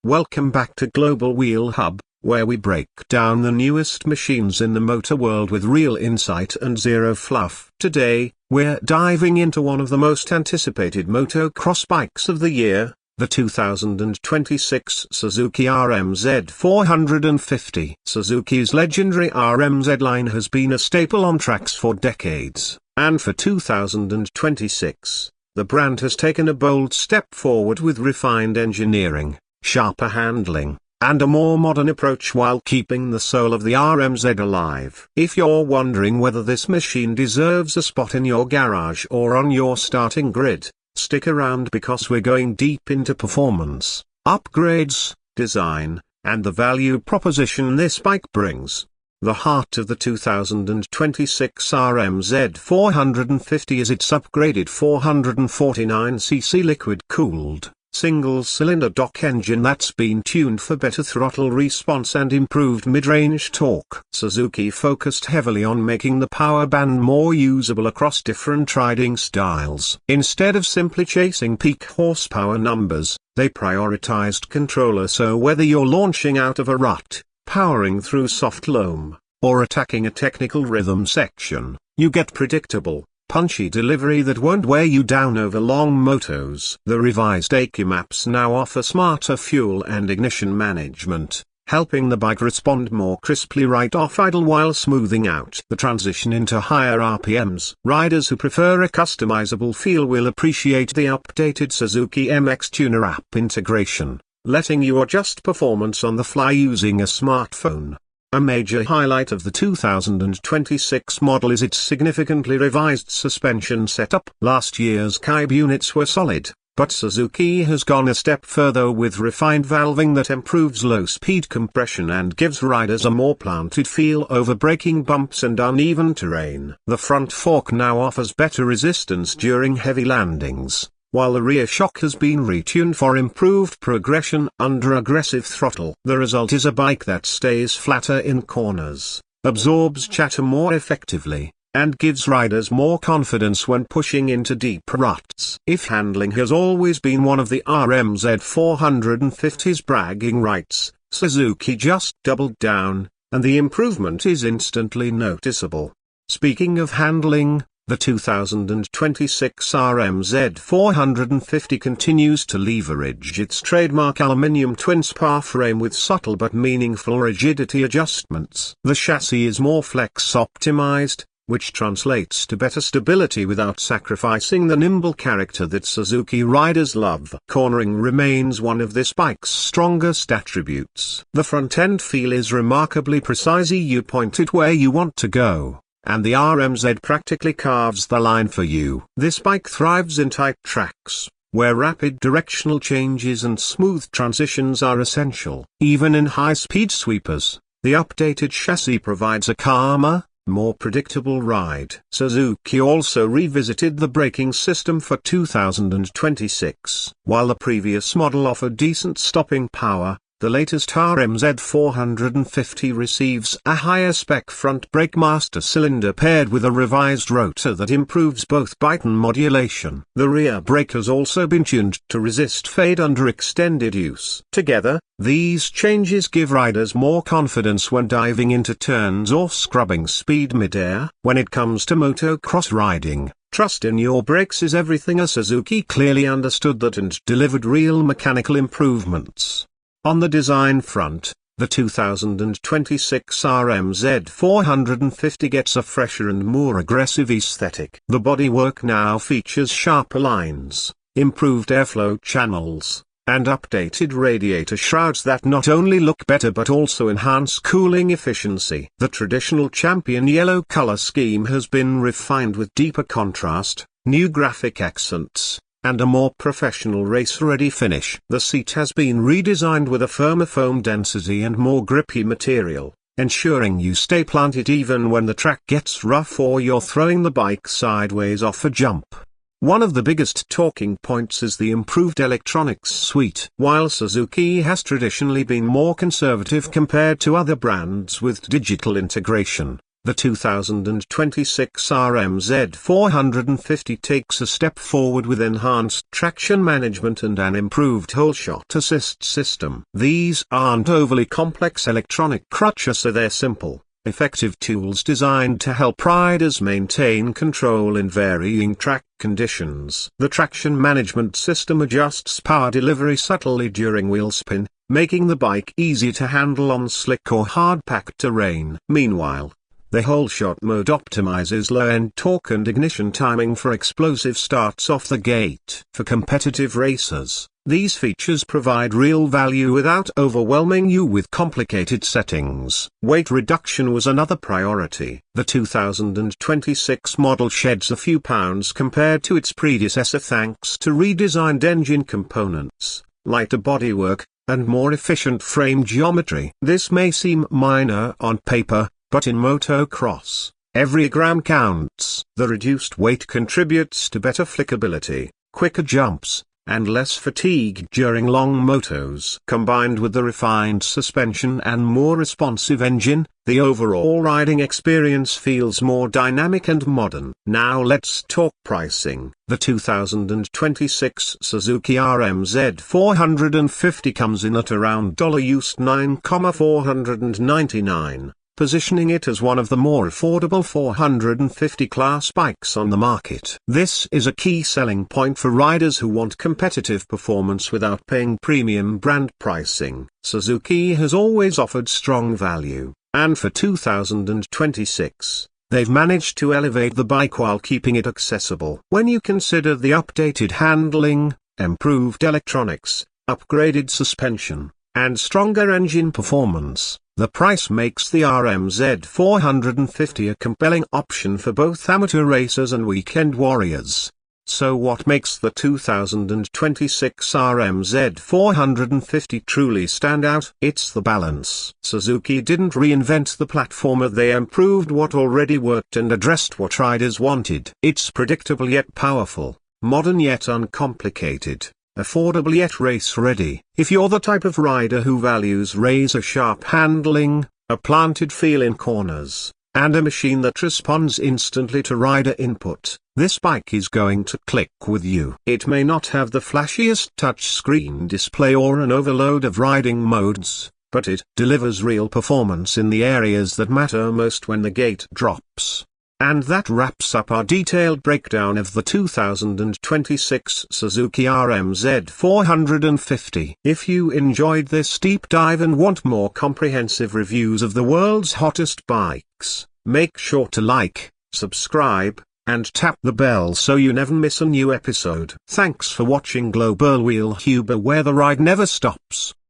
Welcome back to Global Wheel Hub, where we break down the newest machines in the motor world with real insight and zero fluff. Today, we're diving into one of the most anticipated motocross bikes of the year, the 2026 Suzuki RM-Z450. Suzuki's legendary RM-Z line has been a staple on tracks for decades, and for 2026, the brand has taken a bold step forward with refined engineering, sharper handling, and a more modern approach while keeping the soul of the RM-Z alive. If you're wondering whether this machine deserves a spot in your garage or on your starting grid, stick around because we're going deep into performance, upgrades, design, and the value proposition this bike brings. The heart of the 2026 RM-Z450 is its upgraded 449cc liquid-cooled, single-cylinder DOHC engine that's been tuned for better throttle response and improved mid-range torque. Suzuki focused heavily on making the power band more usable across different riding styles. Instead of simply chasing peak horsepower numbers, they prioritized controller, so whether you're launching out of a rut, powering through soft loam, or attacking a technical rhythm section, you get predictable, punchy delivery that won't wear you down over long motos. The revised ECU maps now offer smarter fuel and ignition management, helping the bike respond more crisply right off idle while smoothing out the transition into higher RPMs. Riders who prefer a customizable feel will appreciate the updated Suzuki MX Tuner app integration, letting you adjust performance on the fly using a smartphone. A major highlight of the 2026 model is its significantly revised suspension setup. Last year's Kybe units were solid, but Suzuki has gone a step further with refined valving that improves low-speed compression and gives riders a more planted feel over braking bumps and uneven terrain. The front fork now offers better resistance during heavy landings, while the rear shock has been retuned for improved progression under aggressive throttle. The result is a bike that stays flatter in corners, absorbs chatter more effectively, and gives riders more confidence when pushing into deep ruts. If handling has always been one of the RM-Z450's bragging rights, Suzuki just doubled down, and the improvement is instantly noticeable. Speaking of handling, the 2026 RM-Z450 continues to leverage its trademark aluminium twin-spar frame with subtle but meaningful rigidity adjustments. The chassis is more flex-optimized, which translates to better stability without sacrificing the nimble character that Suzuki riders love. Cornering remains one of this bike's strongest attributes. The front-end feel is remarkably precise. You point it where you want to go, and the RM-Z practically carves the line for you. This bike thrives in tight tracks, where rapid directional changes and smooth transitions are essential. Even in high-speed sweepers, the updated chassis provides a calmer, more predictable ride. Suzuki also revisited the braking system for 2026. While the previous model offered decent stopping power, the latest RM-Z450 receives a higher-spec front brake master cylinder paired with a revised rotor that improves both bite and modulation. The rear brake has also been tuned to resist fade under extended use. Together, these changes give riders more confidence when diving into turns or scrubbing speed mid-air. When it comes to motocross riding, trust in your brakes is everything. A Suzuki clearly understood that and delivered real mechanical improvements. On the design front, the 2026 RM-Z450 gets a fresher and more aggressive aesthetic. The bodywork now features sharper lines, improved airflow channels, and updated radiator shrouds that not only look better but also enhance cooling efficiency. The traditional champion yellow color scheme has been refined with deeper contrast, new graphic accents, and a more professional race-ready finish. The seat has been redesigned with a firmer foam density and more grippy material, ensuring you stay planted even when the track gets rough or you're throwing the bike sideways off a jump. One of the biggest talking points is the improved electronics suite. While Suzuki has traditionally been more conservative compared to other brands with digital integration, The 2026 RM-Z450 takes a step forward with enhanced traction management and an improved holeshot assist system. These aren't overly complex electronic crutches, so they're simple, effective tools designed to help riders maintain control in varying track conditions. The traction management system adjusts power delivery subtly during wheel spin, making the bike easy to handle on slick or hard-packed terrain. Meanwhile, the holeshot mode optimizes low-end torque and ignition timing for explosive starts off the gate. For competitive racers, these features provide real value without overwhelming you with complicated settings. Weight reduction was another priority. The 2026 model sheds a few pounds compared to its predecessor thanks to redesigned engine components, lighter bodywork, and more efficient frame geometry. This may seem minor on paper, but in motocross, every gram counts. The reduced weight contributes to better flickability, quicker jumps, and less fatigue during long motos. Combined with the refined suspension and more responsive engine, the overall riding experience feels more dynamic and modern. Now let's talk pricing. The 2026 Suzuki RM-Z450 comes in at around $US $9,499. Positioning it as one of the more affordable 450 class bikes on the market. This is a key selling point for riders who want competitive performance without paying premium brand pricing. Suzuki has always offered strong value, and for 2026, they've managed to elevate the bike while keeping it accessible. When you consider the updated handling, improved electronics, upgraded suspension, and stronger engine performance, the price makes the RM-Z450 a compelling option for both amateur racers and weekend warriors. So what makes the 2026 RM-Z450 truly stand out? It's the balance. Suzuki didn't reinvent the platformer, they improved what already worked and addressed what riders wanted. It's predictable yet powerful, modern yet uncomplicated, affordable yet race-ready. If you're the type of rider who values razor-sharp handling, a planted feel in corners, and a machine that responds instantly to rider input, this bike is going to click with you. It may not have the flashiest touchscreen display or an overload of riding modes, but it delivers real performance in the areas that matter most when the gate drops. And that wraps up our detailed breakdown of the 2026 Suzuki RM-Z450. If you enjoyed this deep dive and want more comprehensive reviews of the world's hottest bikes, make sure to like, subscribe, and tap the bell so you never miss a new episode. Thanks for watching Global Wheel Huber, where the ride never stops.